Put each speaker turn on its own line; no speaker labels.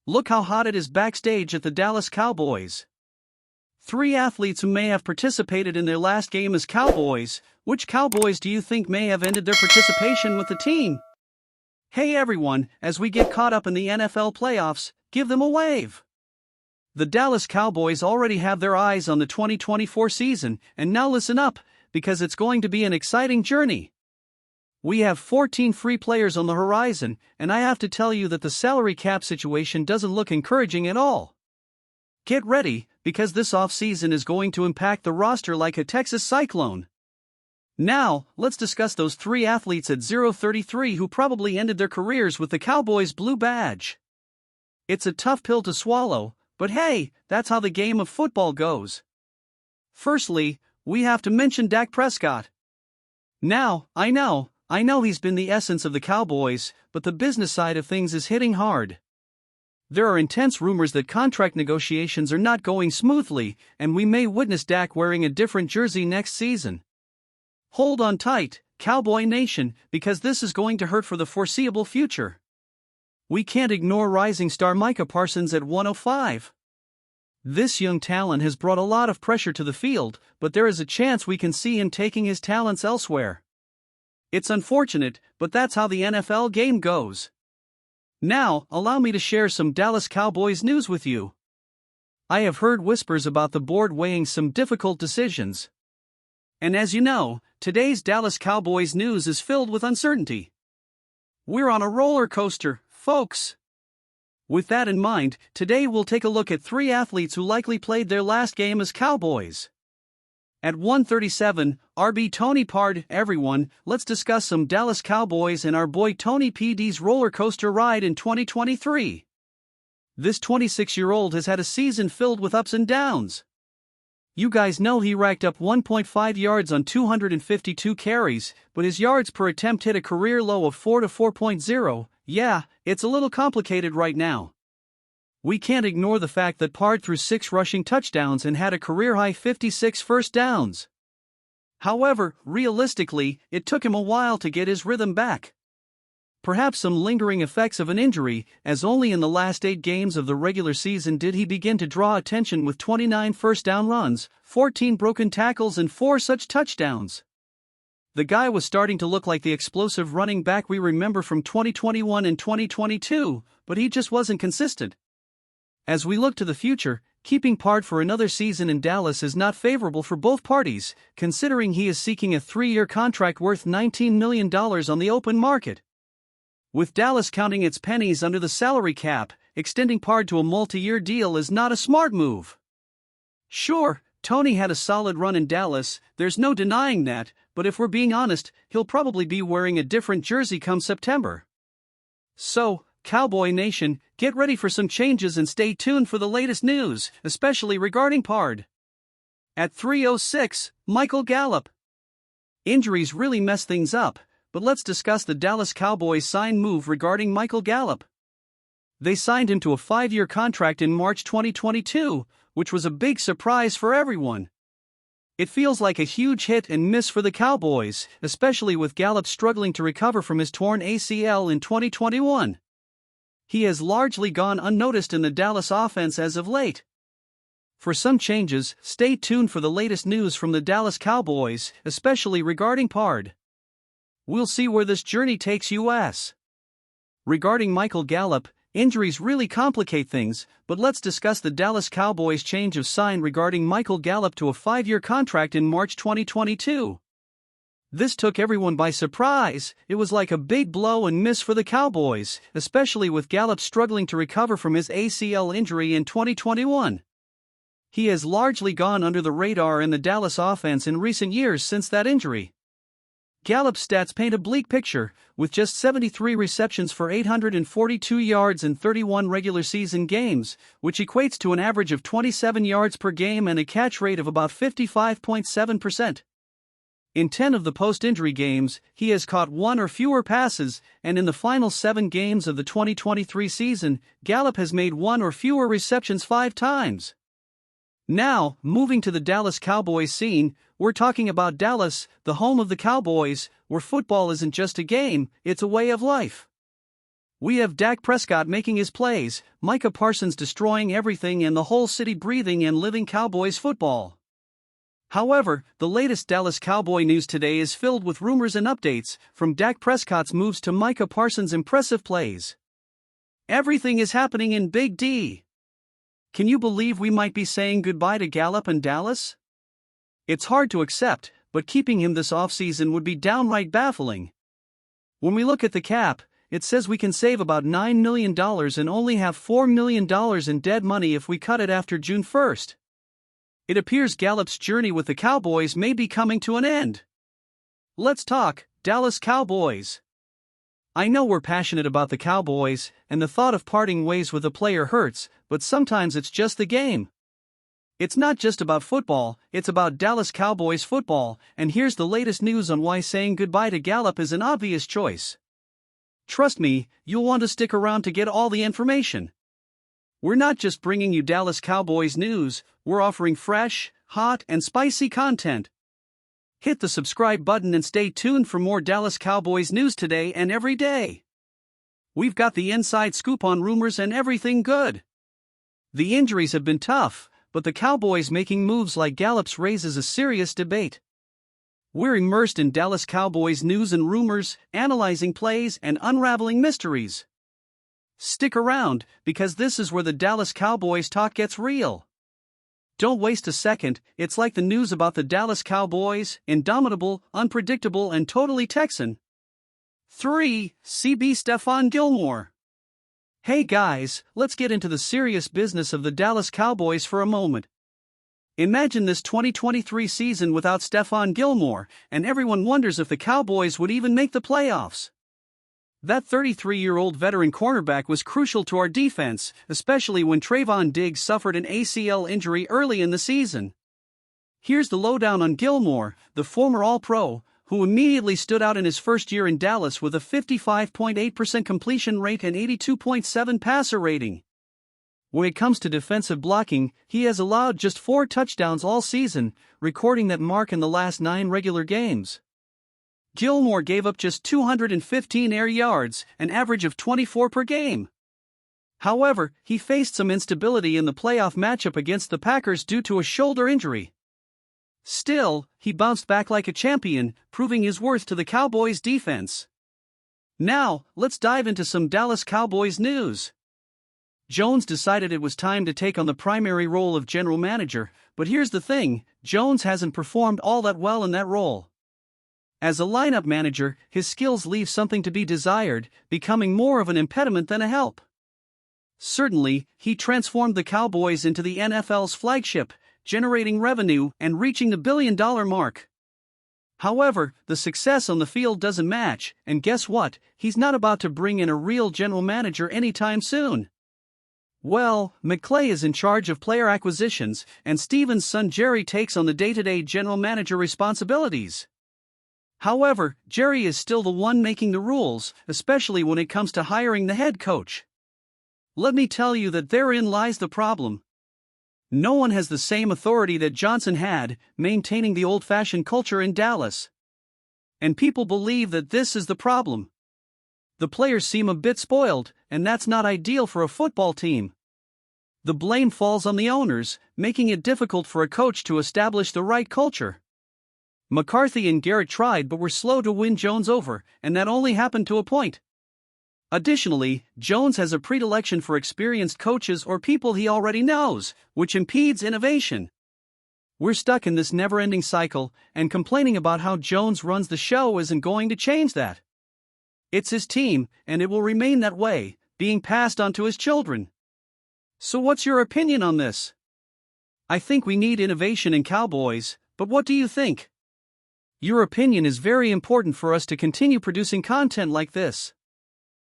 Look how hot it is backstage at the Dallas Cowboys. Three athletes who may have participated in their last game as Cowboys. Which Cowboys do you think may have ended their participation with the team? Hey everyone, as we get caught up in the NFL playoffs, give them a wave. The Dallas Cowboys already have their eyes on the 2024 season, and now listen up, because it's going to be an exciting journey. We have 14 free players on the horizon, and I have to tell you that the salary cap situation doesn't look encouraging at all. Get ready, because this offseason is going to impact the roster like a Texas cyclone. Now, let's discuss those three athletes at 0-33 who probably ended their careers with the Cowboys' blue badge. It's a tough pill to swallow, but hey, that's how the game of football goes. Firstly, we have to mention Dak Prescott. Now, I know he's been the essence of the Cowboys, but the business side of things is hitting hard. There are intense rumors that contract negotiations are not going smoothly, and we may witness Dak wearing a different jersey next season. Hold on tight, Cowboy Nation, because this is going to hurt for the foreseeable future. We can't ignore rising star Micah Parsons at 105. This young talent has brought a lot of pressure to the field, but there is a chance we can see him taking his talents elsewhere. It's unfortunate, but that's how the NFL game goes. Now, allow me to share some Dallas Cowboys news with you. I have heard whispers about the board weighing some difficult decisions. And as you know, today's Dallas Cowboys news is filled with uncertainty. We're on a roller coaster, folks. With that in mind, today we'll take a look at three athletes who likely played their last game as Cowboys. At 137, RB Tony Pollard. Everyone, let's discuss some Dallas Cowboys and our boy Tony PD's roller coaster ride in 2023. This 26-year-old has had a season filled with ups and downs. You guys know he racked up 1.5 yards on 252 carries, but his yards per attempt hit a career low of 4 to 4.0. Yeah, it's a little complicated right now. We can't ignore the fact that Pollard threw 6 rushing touchdowns and had a career-high 56 first downs. However, realistically, it took him a while to get his rhythm back. Perhaps some lingering effects of an injury, as only in the last 8 games of the regular season did he begin to draw attention with 29 first down runs, 14 broken tackles and 4 such touchdowns. The guy was starting to look like the explosive running back we remember from 2021 and 2022, but he just wasn't consistent. As we look to the future, keeping Pollard for another season in Dallas is not favorable for both parties, considering he is seeking a 3-year contract worth $19 million on the open market. With Dallas counting its pennies under the salary cap, extending Pollard to a multi-year deal is not a smart move. Sure, Tony had a solid run in Dallas, there's no denying that, but if we're being honest, he'll probably be wearing a different jersey come September. So, Cowboy Nation, get ready for some changes and stay tuned for the latest news, especially regarding Pollard. At 306, Michael Gallup. Injuries really mess things up, but let's discuss the Dallas Cowboys sign move regarding Michael Gallup. They signed him to a 5-year contract in March 2022, which was a big surprise for everyone. It feels like a huge hit and miss for the Cowboys, especially with Gallup struggling to recover from his torn ACL in 2021. He has largely gone unnoticed in the Dallas offense as of late. For some changes, stay tuned for the latest news from the Dallas Cowboys, especially regarding Pollard. We'll see where this journey takes us. Regarding Michael Gallup, injuries really complicate things, but let's discuss the Dallas Cowboys' change of sign regarding Michael Gallup to a 5-year contract in March 2022. This took everyone by surprise. It was like a big blow and miss for the Cowboys, especially with Gallup struggling to recover from his ACL injury in 2021. He has largely gone under the radar in the Dallas offense in recent years since that injury. Gallup's stats paint a bleak picture, with just 73 receptions for 842 yards in 31 regular season games, which equates to an average of 27 yards per game and a catch rate of about 55.7%. In 10 of the post-injury games, he has caught 1 or fewer passes, and in the final 7 games of the 2023 season, Gallup has made 1 or fewer receptions 5 times. Now, moving to the Dallas Cowboys scene, we're talking about Dallas, the home of the Cowboys, where football isn't just a game, it's a way of life. We have Dak Prescott making his plays, Micah Parsons destroying everything, and the whole city breathing and living Cowboys football. However, the latest Dallas Cowboy news today is filled with rumors and updates, from Dak Prescott's moves to Micah Parsons' impressive plays. Everything is happening in Big D. Can you believe we might be saying goodbye to Gallup and Dallas? It's hard to accept, but keeping him this offseason would be downright baffling. When we look at the cap, it says we can save about $9 million and only have $4 million in dead money if we cut it after June 1st. It appears Gallup's journey with the Cowboys may be coming to an end. Let's talk Dallas Cowboys. I know we're passionate about the Cowboys, and the thought of parting ways with a player hurts, but sometimes it's just the game. It's not just about football, it's about Dallas Cowboys football, and here's the latest news on why saying goodbye to Gallup is an obvious choice. Trust me, you'll want to stick around to get all the information. We're not just bringing you Dallas Cowboys news, we're offering fresh, hot, and spicy content. Hit the subscribe button and stay tuned for more Dallas Cowboys news today and every day. We've got the inside scoop on rumors and everything good. The injuries have been tough, but the Cowboys making moves like Gallup's raises a serious debate. We're immersed in Dallas Cowboys news and rumors, analyzing plays and unraveling mysteries. Stick around, because this is where the Dallas Cowboys talk gets real. Don't waste a second, it's like the news about the Dallas Cowboys, indomitable, unpredictable, and totally Texan. 3. CB Stefon Gilmore. Hey guys, let's get into the serious business of the Dallas Cowboys for a moment. Imagine this 2023 season without Stefon Gilmore, and everyone wonders if the Cowboys would even make the playoffs. That 33-year-old veteran cornerback was crucial to our defense, especially when Trayvon Diggs suffered an ACL injury early in the season. Here's the lowdown on Gilmore, the former All-Pro, who immediately stood out in his first year in Dallas with a 55.8% completion rate and 82.7 passer rating. When it comes to defensive blocking, he has allowed just 4 touchdowns all season, recording that mark in the last 9 regular games. Gilmore gave up just 215 air yards, an average of 24 per game. However, he faced some instability in the playoff matchup against the Packers due to a shoulder injury. Still, he bounced back like a champion, proving his worth to the Cowboys defense. Now, let's dive into some Dallas Cowboys news. Jones decided it was time to take on the primary role of general manager, but here's the thing, Jones hasn't performed all that well in that role. As a lineup manager, his skills leave something to be desired, becoming more of an impediment than a help. Certainly, he transformed the Cowboys into the NFL's flagship, generating revenue and reaching the billion-dollar mark. However, the success on the field doesn't match, and guess what? He's not about to bring in a real general manager anytime soon. Well, McClay is in charge of player acquisitions, and Steven's son Jerry takes on the day-to-day general manager responsibilities. However, Jerry is still the one making the rules, especially when it comes to hiring the head coach. Let me tell you that therein lies the problem. No one has the same authority that Johnson had, maintaining the old-fashioned culture in Dallas. And people believe that this is the problem. The players seem a bit spoiled, and that's not ideal for a football team. The blame falls on the owners, making it difficult for a coach to establish the right culture. McCarthy and Garrett tried but were slow to win Jones over, and that only happened to a point. Additionally, Jones has a predilection for experienced coaches or people he already knows, which impedes innovation. We're stuck in this never-ending cycle, and complaining about how Jones runs the show isn't going to change that. It's his team, and it will remain that way, being passed on to his children. So what's your opinion on this? I think we need innovation in Cowboys, but what do you think? Your opinion is very important for us to continue producing content like this.